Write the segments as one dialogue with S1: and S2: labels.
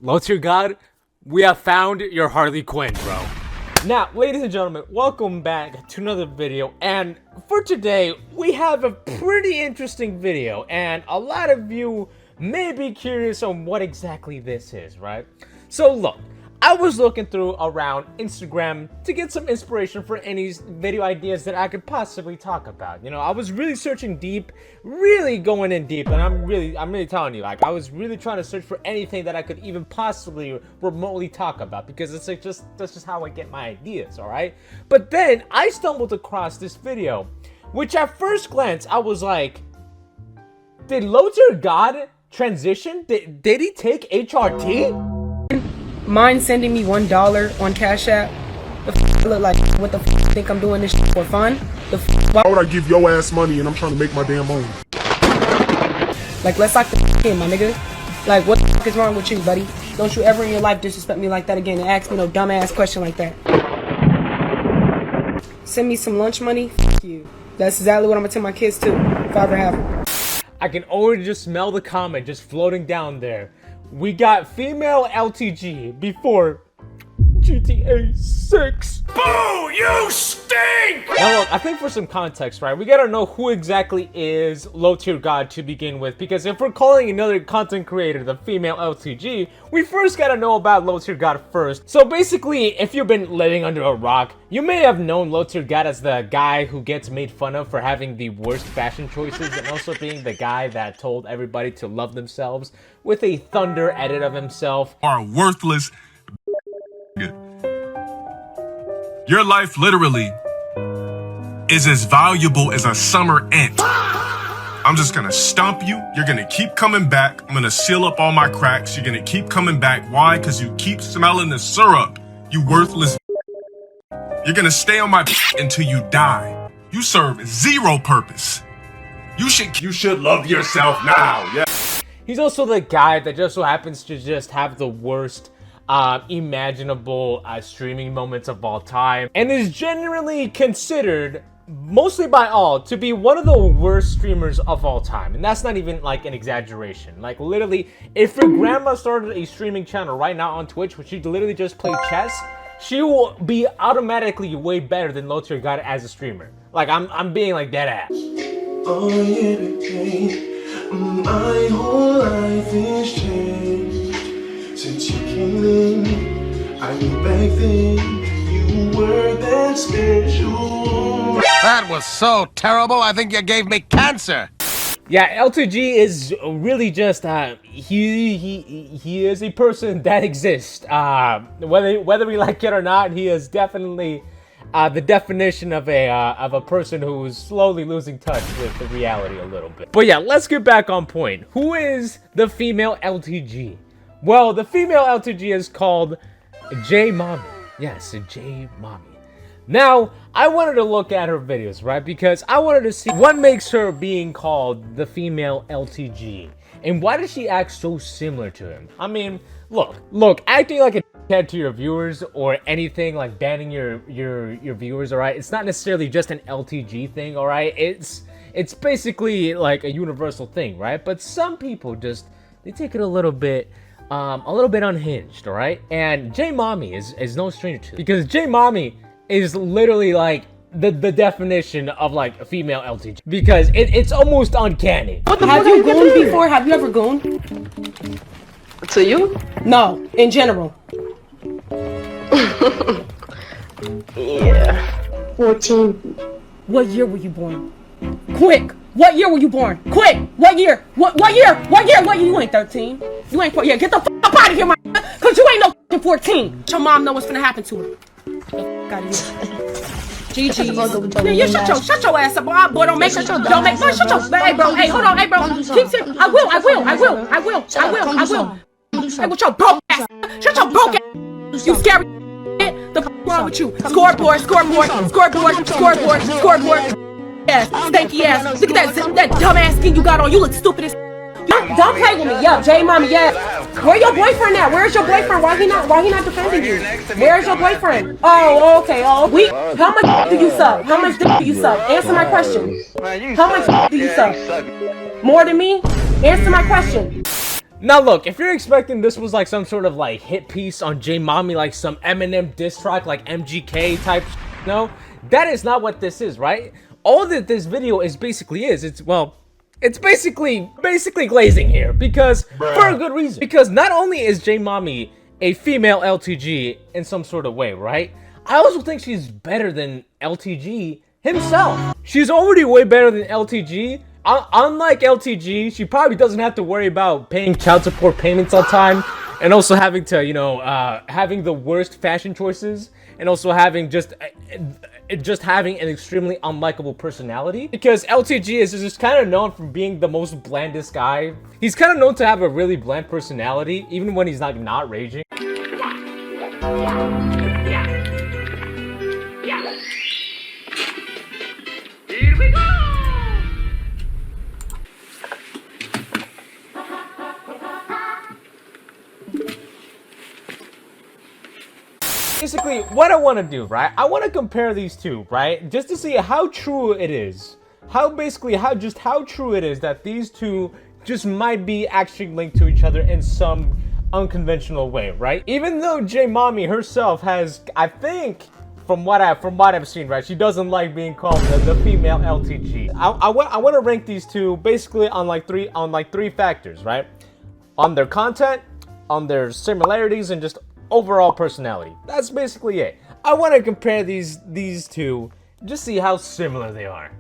S1: LowTierGod, we have found your Harley Quinn, bro. Now, ladies and gentlemen, welcome back to another video, and for today, we have a pretty interesting video, and a lot of you may be curious on what exactly this is, right? So look, I was looking through around Instagram to get some inspiration for any video ideas that I could possibly talk about. You know, I was really searching deep, really going in deep, and I'm really telling you, like, I was really trying to search for anything that I could even possibly remotely talk about, because it's like that's just how I get my ideas, all right? But then I stumbled across this video, which at first glance I was like, did LowTierGod transition? Did he take HRT?
S2: Mind sending me $1 on Cash App? The f look like what the f think I'm doing this shit for fun? The f
S3: why would I give your ass money and I'm trying to make my damn own?
S2: Like, let's lock the f in, my nigga. Like, what the f is wrong with you, buddy? Don't you ever in your life disrespect me like that again and ask me no dumbass question like that. Send me some lunch money? F you. That's exactly what I'm gonna tell my kids too, if I ever have them.
S1: I can already just smell the comment just floating down there. We got female LTG before GTA 6. Boo! You stink! Now look, I think for some context, right, we gotta know who exactly is LowTierGod to begin with, because if we're calling another content creator the female LTG, we first gotta know about LowTierGod first. So basically, if you've been living under a rock, you may have known LowTierGod as the guy who gets made fun of for having the worst fashion choices and also being the guy that told everybody to love themselves with a thunder edit of himself.
S3: Are worthless. Your life literally is as valuable as a summer ant. I'm just gonna stomp you. You're gonna keep coming back. I'm gonna seal up all my cracks. You're gonna keep coming back. Why? Because you keep smelling the syrup, you worthless. You're gonna stay on my until you die. You serve zero purpose. You should love yourself now. Yeah.
S1: He's also the guy that just so happens to just have the worst imaginable streaming moments of all time, and is generally considered, mostly by all, to be one of the worst streamers of all time. And that's not even like an exaggeration. Like, literally, if your grandma started a streaming channel right now on Twitch, which she'd literally just play chess, she will be automatically way better than LowTierGod as a streamer. Like, I'm being like dead ass.
S4: Oh yeah, baby. My whole life is changed since you came in. I knew back then you were that special.
S5: That was so terrible, I think you gave me cancer.
S1: Yeah, LTG is really just he is a person that exists. Whether we like it or not, he is definitely the definition of a person who's slowly losing touch with the reality a little bit. But yeah, let's get back on point. Who is the female LTG? Well, the female LTG is called Jaymommy. Yes, Jaymommy. Now, I wanted to look at her videos, right? Because I wanted to see what makes her being called the female LTG. And why does she act so similar to him? I mean, look, acting like a head to your viewers or anything like banning your viewers, all right? It's not necessarily just an LTG thing, all right? It's basically like a universal thing, right? But some people just, they take it a little bit unhinged, all right? And Jaymommy is no stranger to it, because Jaymommy is literally like the definition of like a female LTG, because it's almost uncanny.
S2: Have you gone before? Have you ever gone?
S6: To you?
S2: No, in general.
S6: Yeah. 14.
S2: What year were you born? Quick! What year were you born? Quick! What year? What year? What year? You ain't 13. You ain't 14. Yeah, get the f up out of here, my cause you ain't no 14. Your mom know what's gonna happen to her. Got it. GG. Yeah, you shut your ass up, boy. Don't make shut your. Hey, bro. Hey, hold on. Hey, bro. Keep it. I will. Hey, with your broke ass. Shut your broke ass. You scary. The f wrong with you? Scoreboard. Ass, stanky ass. Look at that dumb ass skin you got on. You look stupid as. Don't play with me. Yeah, Jaymommy. Yeah. Where your boyfriend at? Where's your boyfriend? Why he not defending you? Where's your boyfriend? Oh, okay. Oh, how much do you suck? How much do you suck? Answer my question. How much do you suck? More than me? Answer my question.
S1: Now look, if you're expecting this was like some sort of like hit piece on Jaymommy, like some Eminem diss track, like MGK type no, that is not what this is, right? All that this video is basically it's basically glazing here because for a good reason. Because not only is Jaymommy a female LTG in some sort of way, right? I also think she's better than LTG himself. She's already way better than LTG. Unlike LTG, she probably doesn't have to worry about paying child support payments on time, and also having to, you know, having the worst fashion choices, and also having just having an extremely unlikable personality. Because LTG is just kind of known for being the most blandest guy. He's kind of known to have a really bland personality, even when he's like not raging. Basically, what I want to do, right? I want to compare these two, right? Just to see how true it is. How true it is that these two just might be actually linked to each other in some unconventional way, right? Even though Jaymommy herself has, I think, from what I've seen, right, she doesn't like being called the female LTG. I want to rank these two basically on like three factors, right? On their content, on their similarities, and just overall personality. That's basically it. I want to compare these two, just see how similar they are.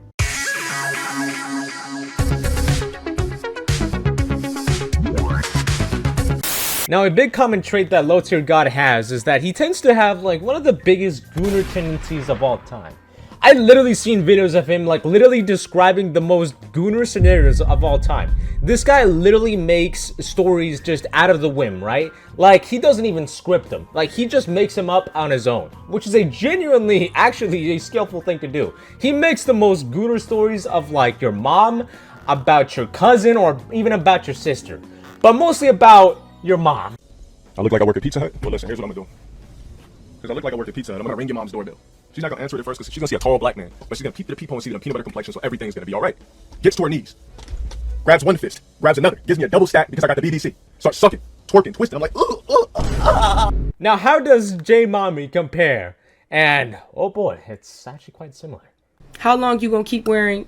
S1: Now, a big common trait that LowTierGod has is that he tends to have like one of the biggest gooner tendencies of all time. I literally seen videos of him like literally describing the most gooner scenarios of all time. This guy literally makes stories just out of the whim, right? Like he doesn't even script them. Like he just makes them up on his own, which is a genuinely actually a skillful thing to do. He makes the most gooner stories of like your mom, about your cousin, or even about your sister, but mostly about your mom.
S3: I look like I work at Pizza Hut? Well, listen, here's what I'm gonna do. Because I look like I work at Pizza Hut, I'm gonna ring your mom's doorbell. She's not gonna answer it at first because she's gonna see a tall black man, but she's gonna peep through the peephole and see the peanut butter complexion, so everything's gonna be all right. Gets to her knees, grabs one fist, grabs another, gives me a double stack because I got the BBC. Starts sucking, twerking, twisting. I'm like, ooh, ooh.
S1: Now, how does Jaymommy compare? And oh boy, it's actually quite similar.
S2: How long you gonna keep wearing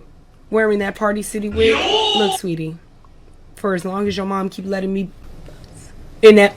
S2: that Party City wig? Look, sweetie, for as long as your mom keep letting me in that.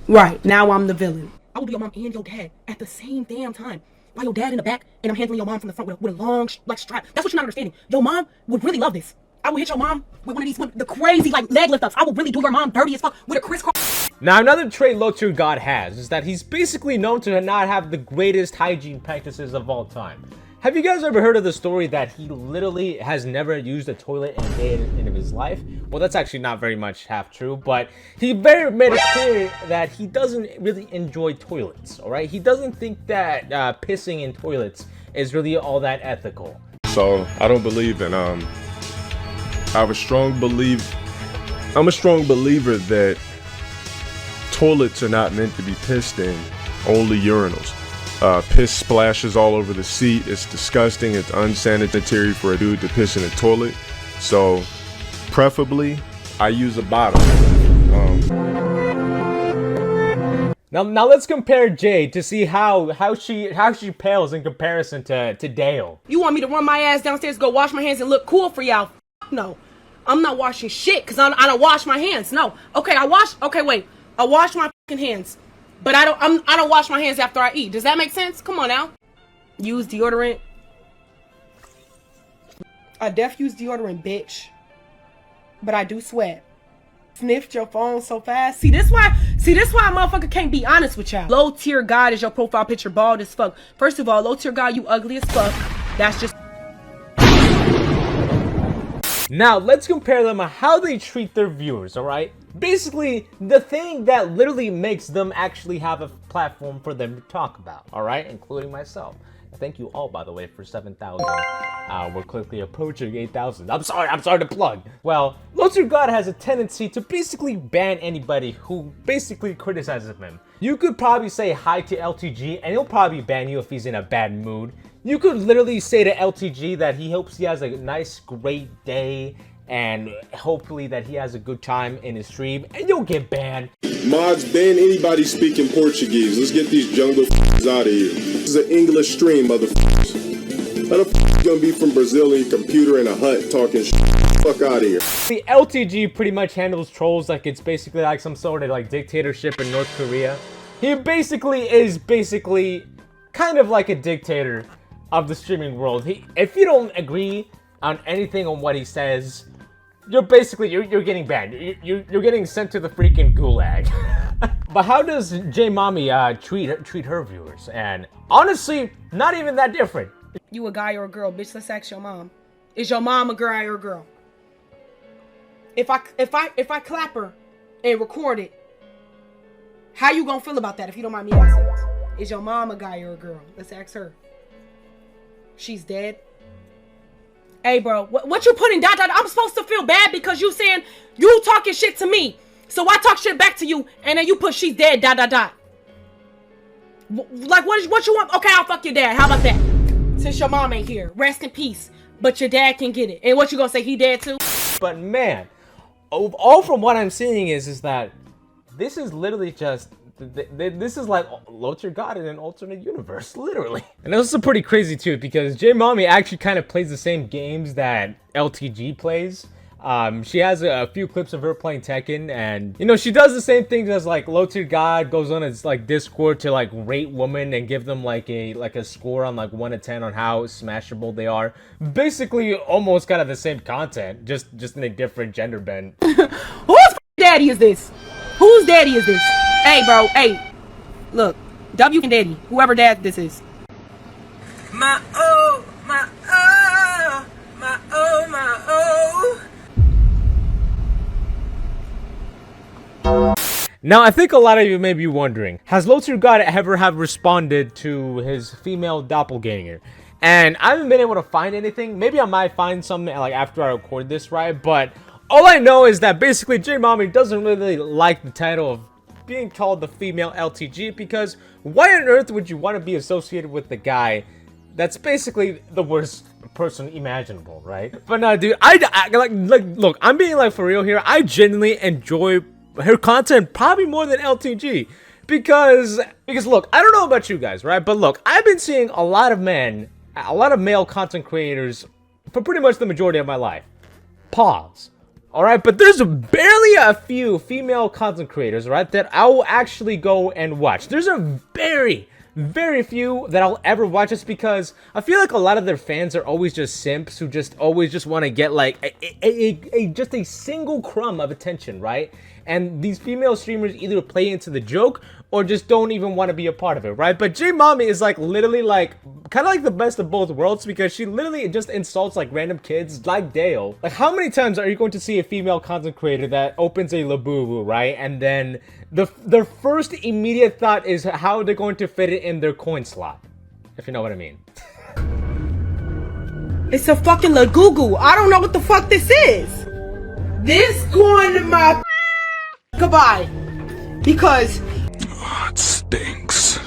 S2: Right now, I'm the villain. I will be your mom and your dad at the same damn time. While your dad in the back, and I'm handling your mom from the front with a long like strap. That's what you're not understanding. Your mom would really love this. I will hit your mom with one of these, the crazy like leg lift ups. I will really do your mom dirty as fuck with a crisscross.
S1: Now, another trait LowTierGod has is that he's basically known to not have the greatest hygiene practices of all time. Have you guys ever heard of the story that he literally has never used a toilet in a day in his life? Well, that's actually not very much half true, but he made it clear that he doesn't really enjoy toilets, all right? He doesn't think that pissing in toilets is really all that ethical.
S3: So I don't believe in I'm a strong believer that toilets are not meant to be pissed in, only urinals. Piss splashes all over the seat. It's disgusting. It's unsanitary for a dude to piss in a toilet. So preferably I use a bottle.
S1: Now let's compare Jay to see how she pales in comparison to Dale.
S2: You want me to run my ass downstairs, go wash my hands, and look cool for y'all? No, I'm not washing shit because I don't wash my hands. No, okay, I wash my fucking hands. But I don't wash my hands after I eat. Does that make sense? Come on now. Use deodorant. I use deodorant, bitch. But I do sweat. Sniffed your phone so fast. See this why a motherfucker can't be honest with y'all. LowTierGod is your profile picture, bald as fuck. First of all, LowTierGod, you ugly as fuck. That's just.
S1: Now, let's compare them on how they treat their viewers, alright? Basically, the thing that literally makes them actually have a platform for them to talk about, alright? Including myself. Thank you all, by the way, for 7,000. We're quickly approaching 8,000. I'm sorry to plug. Well, LowTierGod has a tendency to basically ban anybody who basically criticizes him. You could probably say hi to LTG, and he'll probably ban you if he's in a bad mood. You could literally say to LTG that he hopes he has a nice, great day, and hopefully that he has a good time in his stream, and you'll get banned.
S7: Mods, ban anybody speaking Portuguese. Let's get these jungle out of here. This is an English stream, motherfuckers. How the f gonna be from Brazil and your computer in a hut talking fuck out of here.
S1: The LTG pretty much handles trolls like it's basically like some sort of like dictatorship in North Korea. He is kind of like a dictator of the streaming world. If you don't agree on anything on what he says, you're getting banned. You're getting sent to the freaking gulag. But how does Jaymommy treat her viewers? And honestly, not even that different.
S2: You a guy or a girl, bitch? Let's ask your mom. Is your mom a guy or a girl? If I clap her and record it, how you gonna feel about that? If you don't mind me asking, is your mom a guy or a girl? Let's ask her. She's dead. Hey, bro, what you putting dot? I'm supposed to feel bad because you saying you talking shit to me, so I talk shit back to you, and then you put she's dead. Dot. Like what you want? Okay, I'll fuck your dad. How about that? Since your mom ain't here, rest in peace. But your dad can get it. And what you gonna say? He dead too?
S1: But man, all from what I'm seeing is that this is literally just this is like LowTierGod in an alternate universe, literally. And this is pretty crazy too, because Jaymommy actually kind of plays the same games that LTG plays. She has a few clips of her playing Tekken, and you know, she does the same things as like LowTierGod goes on its like Discord to like rate women and give them like a score on like 1 to 10 on how smashable they are. Basically almost kind of the same content, just in a different gender bend.
S2: Whose daddy is this? Whose daddy is this? Hey, bro, hey, look, W and daddy, whoever dad this is. My oh, my oh, my oh, my oh.
S1: Now, I think a lot of you may be wondering, has LowTierGod ever have responded to his female doppelganger? And I haven't been able to find anything. Maybe I might find something like after I record this, right? But all I know is that basically Jaymommy doesn't really like the title of being called the female LTG, because why on earth would you want to be associated with the guy that's basically the worst person imaginable, right? But no, dude, look, I'm being like for real here. I genuinely enjoy her content probably more than LTG, because look, I don't know about you guys, right? But look, I've been seeing a lot of male content creators for pretty much the majority of my life. Pause. Alright, but there's barely a few female content creators, right, that I will actually go and watch. There's a very few that I'll ever watch, just because I feel like a lot of their fans are always just simps who just always want to get like just a single crumb of attention, right? And these female streamers either play into the joke or just don't even want to be a part of it, right? But Jaymommy is like literally like kind of like the best of both worlds, because she literally just insults like random kids like Dale. Like, how many times are you going to see a female content creator that opens a Labubu, right? And then their first immediate thought is how they're going to fit it in their coin slot, if you know what I mean.
S2: It's a fucking Lagugu. I don't know what the fuck this is. This going to my goodbye, because
S8: it stinks.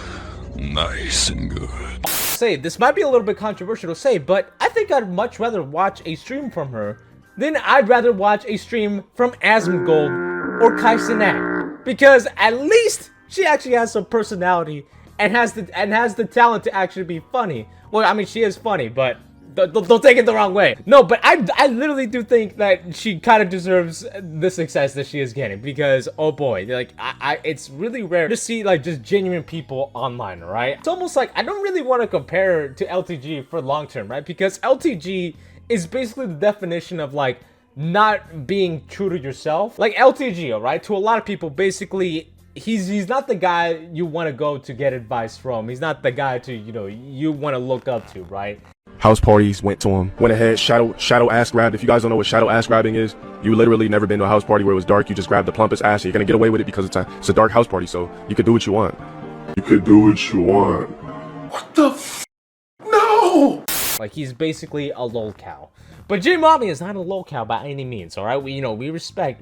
S8: Nice and good.
S1: Say, this might be a little bit controversial to say, but I think I'd much rather watch a stream from her than I'd rather watch a stream from Asmongold or Kai Cenat, because at least she actually has some personality and has the talent to actually be funny. Well, I mean, she is funny, but don't take it the wrong way. No, but I literally do think that she kind of deserves the success that she is getting, because oh boy, like it's really rare to see like just genuine people online, right? It's almost like I don't really want to compare her to LTG for long term, right? Because LTG is basically the definition of like not being true to yourself. Like LTG, all right, to a lot of people, basically he's not the guy you want to go to get advice from. He's not the guy to, you know, you want to look up to, right?
S3: House parties, went to him, went ahead, shadow ass grabbed. If you guys don't know what shadow ass grabbing is, you literally never been to a house party where it was dark. You just grab the plumpest ass, and you're gonna get away with it because it's a dark house party, so you could do what you want.
S7: You could do what you want. What the f? No!
S1: Like, he's basically a lolcow. But Jaymommy is not a lolcow by any means, all right? We respect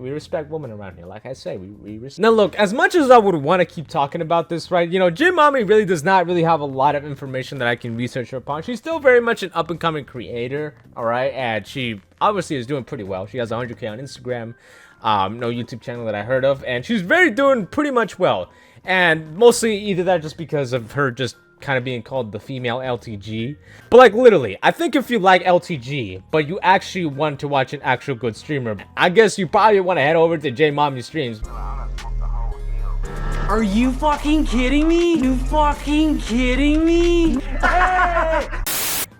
S1: women around here. Like I say, we respect. Now, look, as much as I would want to keep talking about this, right? Jaymommy really does not really have a lot of information that I can research her upon. She's still very much an up-and-coming creator, all right? And she obviously is doing pretty well. She has 100K on Instagram, no YouTube channel that I heard of, and she's doing pretty much well. And mostly either that just because of her just kind of being called the female LTG. But like literally, I think if you like LTG, but you actually want to watch an actual good streamer, I guess you probably want to head over to Jaymommy streams.
S2: Are you fucking kidding me? You fucking kidding me?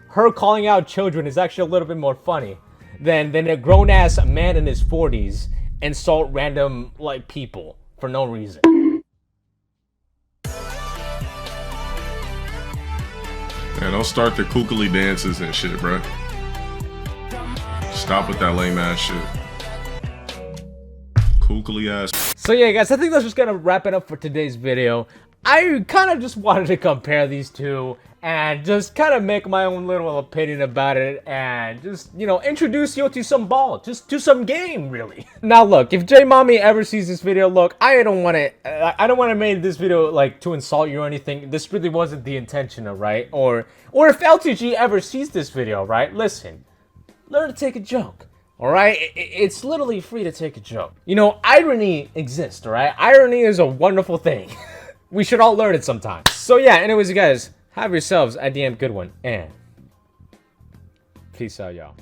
S1: Her calling out children is actually a little bit more funny than a grown-ass man in his 40s insult random like people for no reason.
S3: Man, don't start the kookily dances and shit, bro. Stop with that lame ass shit. Kookily ass.
S1: So yeah, guys, I think that's just gonna wrap it up for today's video. I kind of just wanted to compare these two and just kind of make my own little opinion about it and just, introduce you to some ball, just to some game, really. Now, look, if Jaymommy ever sees this video, look, I don't want to make this video, like, to insult you or anything. This really wasn't the intention, right? Or if LTG ever sees this video, right? Listen, learn to take a joke. All right, it's literally free to take a joke. Irony exists, all right? Irony is a wonderful thing. We should all learn it sometime. So yeah, anyways, you guys, have yourselves a damn good one, and peace out, y'all.